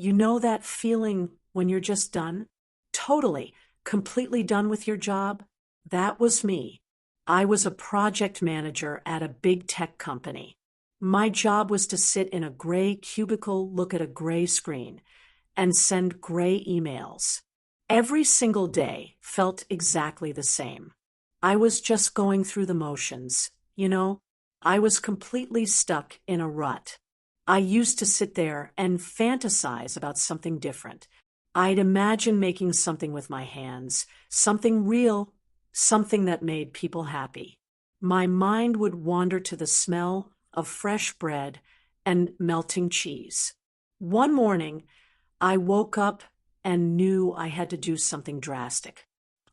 You know that feeling when you're just done? Totally, completely done with your job? That was me. I was a project manager at a big tech company. My job was to sit in a gray cubicle, look at a gray screen, and send gray emails. Every single day felt exactly the same. I was just going through the motions, you know? I was completely stuck in a rut. I used to sit there and fantasize about something different. I'd imagine making something with my hands, something real, something that made people happy. My mind would wander to the smell of fresh bread and melting cheese. One morning, I woke up and knew I had to do something drastic.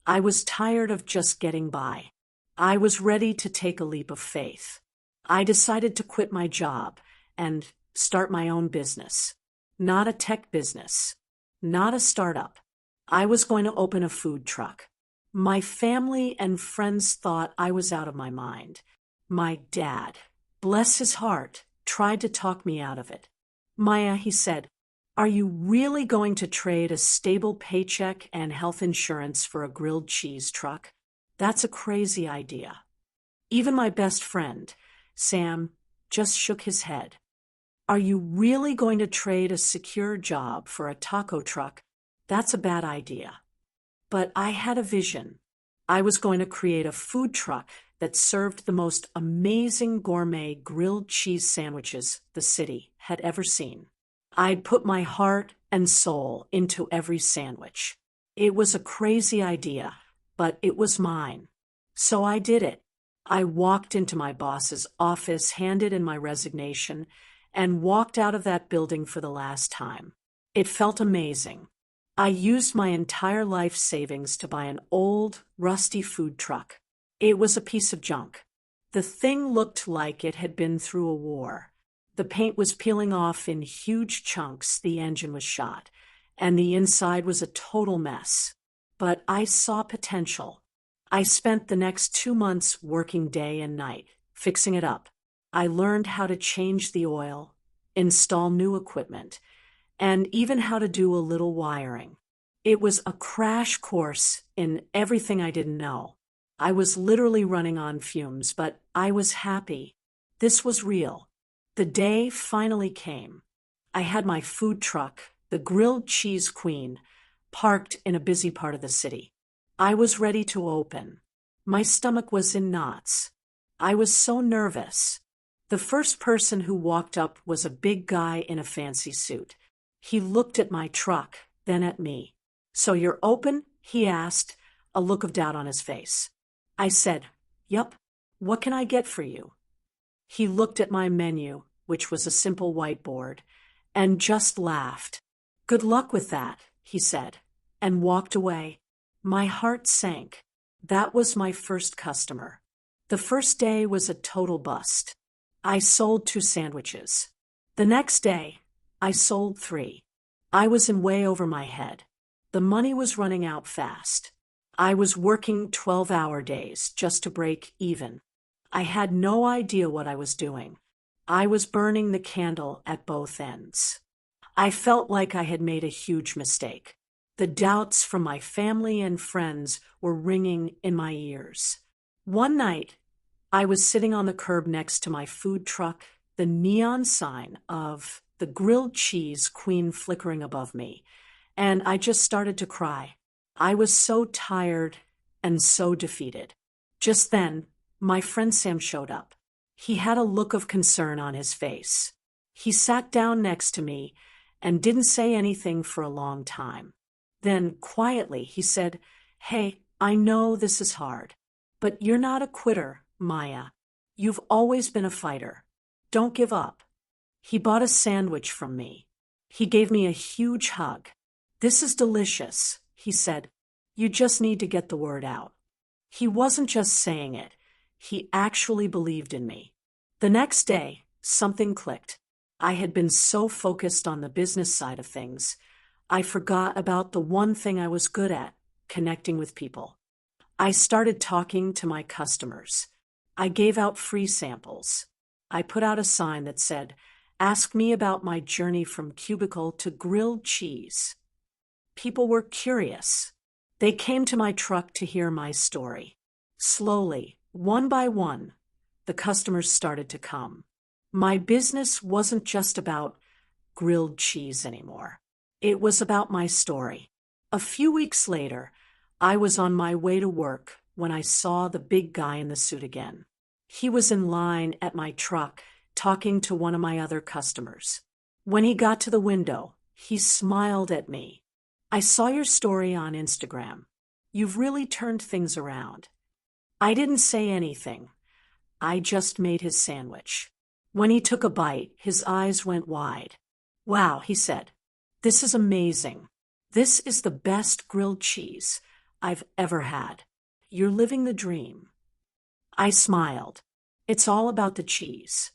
I was tired of just getting by. I was ready to take a leap of faith. I decided to quit my job and start my own business. Not a tech business, not a startup. I was going to open a food truck. My family and friends thought I was out of my mind. My dad, bless his heart, tried to talk me out of it. Maya, he said, are you really going to trade a stable paycheck and health insurance for a grilled cheese truck? That's a crazy idea. Even my best friend, Sam, just shook his head. Are you really going to trade a secure job for a taco truck? That's a bad idea. But I had a vision. I was going to create a food truck that served the most amazing gourmet grilled cheese sandwiches the city had ever seen. I'd put my heart and soul into every sandwich. It was a crazy idea, but it was mine. So I did it. I walked into my boss's office, handed in my resignation, and walked out of that building for the last time. It felt amazing. I used my entire life savings to buy an old, rusty food truck. It was a piece of junk. The thing looked like it had been through a war. The paint was peeling off in huge chunks, the engine was shot, and the inside was a total mess. But I saw potential. I spent the next 2 months working day and night, fixing it up. I learned how to change the oil, install new equipment, and even how to do a little wiring. It was a crash course in everything I didn't know. I was literally running on fumes, but I was happy. This was real. The day finally came. I had my food truck, the grilled cheese queen, parked in a busy part of the city. I was ready to open. My stomach was in knots. I was so nervous. The first person who walked up was a big guy in a fancy suit. He looked at my truck, then at me. "So you're open?" he asked, a look of doubt on his face. I said, "Yup. What can I get for you?" He looked at my menu, which was a simple whiteboard, and just laughed. "Good luck with that," he said, and walked away. My heart sank. That was my first customer. The first day was a total bust. I sold 2 sandwiches. The next day, I sold 3. I was in way over my head. The money was running out fast. I was working 12-hour days just to break even. I had no idea what I was doing. I was burning the candle at both ends. I felt like I had made a huge mistake. The doubts from my family and friends were ringing in my ears. One night, I was sitting on the curb next to my food truck, the neon sign of the grilled cheese queen flickering above me, and I just started to cry. I was so tired and so defeated. Just then, my friend Sam showed up. He had a look of concern on his face. He sat down next to me and didn't say anything for a long time. Then, quietly, he said, "Hey, I know this is hard, but you're not a quitter, Maya. You've always been a fighter. Don't give up." He bought a sandwich from me. He gave me a huge hug. "This is delicious," he said. "You just need to get the word out." He wasn't just saying it. He actually believed in me. The next day, something clicked. I had been so focused on the business side of things, I forgot about the one thing I was good at, connecting with people. I started talking to my customers. I gave out free samples. I put out a sign that said, Ask me about my journey from cubicle to grilled cheese. People were curious. They came to my truck to hear my story. Slowly, one by one, the customers started to come. My business wasn't just about grilled cheese anymore. It was about my story. A few weeks later, I was on my way to work when I saw the big guy in the suit again. He was in line at my truck talking to one of my other customers. When he got to the window, he smiled at me. I saw your story on Instagram. You've really turned things around. I didn't say anything. I just made his sandwich. When he took a bite, his eyes went wide. Wow, he said, this is amazing. This is the best grilled cheese I've ever had. You're living the dream. I smiled. It's all about the cheese.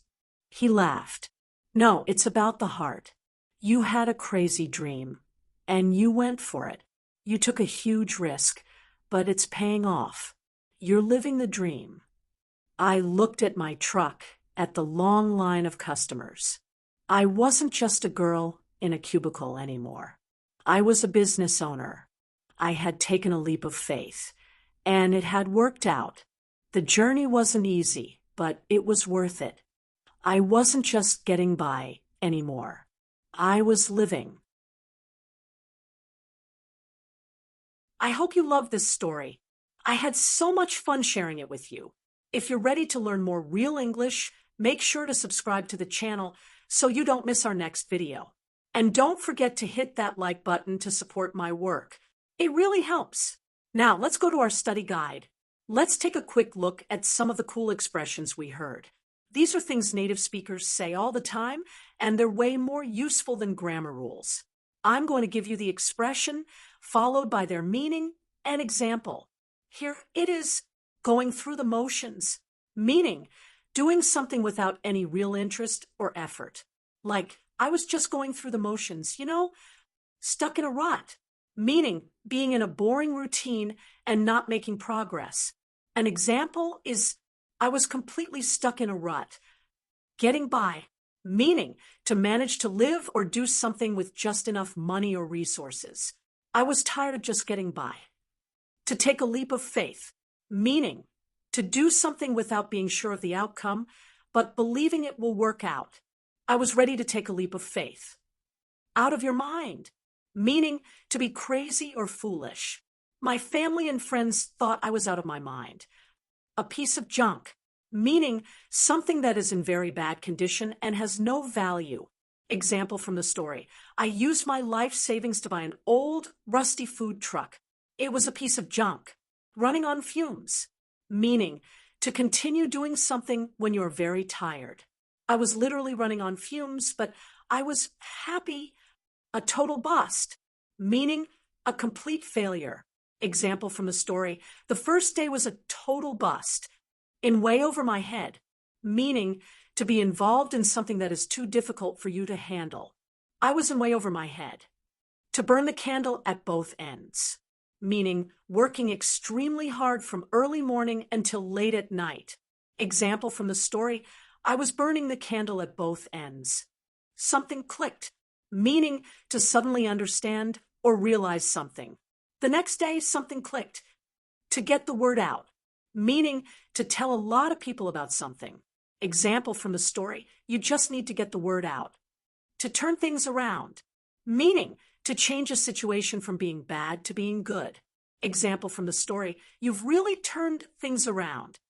He laughed. No, it's about the heart. You had a crazy dream, and you went for it. You took a huge risk, but it's paying off. You're living the dream. I looked at my truck, at the long line of customers. I wasn't just a girl in a cubicle anymore. I was a business owner. I had taken a leap of faith, and it had worked out. The journey wasn't easy, but it was worth it. I wasn't just getting by anymore. I was living. I hope you loved this story. I had so much fun sharing it with you. If you're ready to learn more real English, make sure to subscribe to the channel so you don't miss our next video. And don't forget to hit that like button to support my work. It really helps. Now, let's go to our study guide. Let's take a quick look at some of the cool expressions we heard. These are things native speakers say all the time, and they're way more useful than grammar rules. I'm going to give you the expression, followed by their meaning and example. Here it is, going through the motions, meaning doing something without any real interest or effort. Like, I was just going through the motions, stuck in a rut, meaning being in a boring routine and not making progress. An example is, I was completely stuck in a rut. Getting by, meaning to manage to live or do something with just enough money or resources. I was tired of just getting by. To take a leap of faith, meaning to do something without being sure of the outcome, but believing it will work out. I was ready to take a leap of faith. Out of your mind, meaning to be crazy or foolish. My family and friends thought I was out of my mind. A piece of junk, meaning something that is in very bad condition and has no value. Example from the story. I used my life savings to buy an old, rusty food truck. It was a piece of junk, running on fumes, meaning to continue doing something when you're very tired. I was literally running on fumes, but I was happy. A total bust, meaning a complete failure. Example from the story. The first day was a total bust, in way over my head, meaning to be involved in something that is too difficult for you to handle. I was in way over my head. To burn the candle at both ends, meaning working extremely hard from early morning until late at night. Example from the story. I was burning the candle at both ends. Something clicked, meaning to suddenly understand or realize something. The next day, something clicked. To get the word out, meaning to tell a lot of people about something. Example from the story, you just need to get the word out. To turn things around, meaning to change a situation from being bad to being good. Example from the story, you've really turned things around.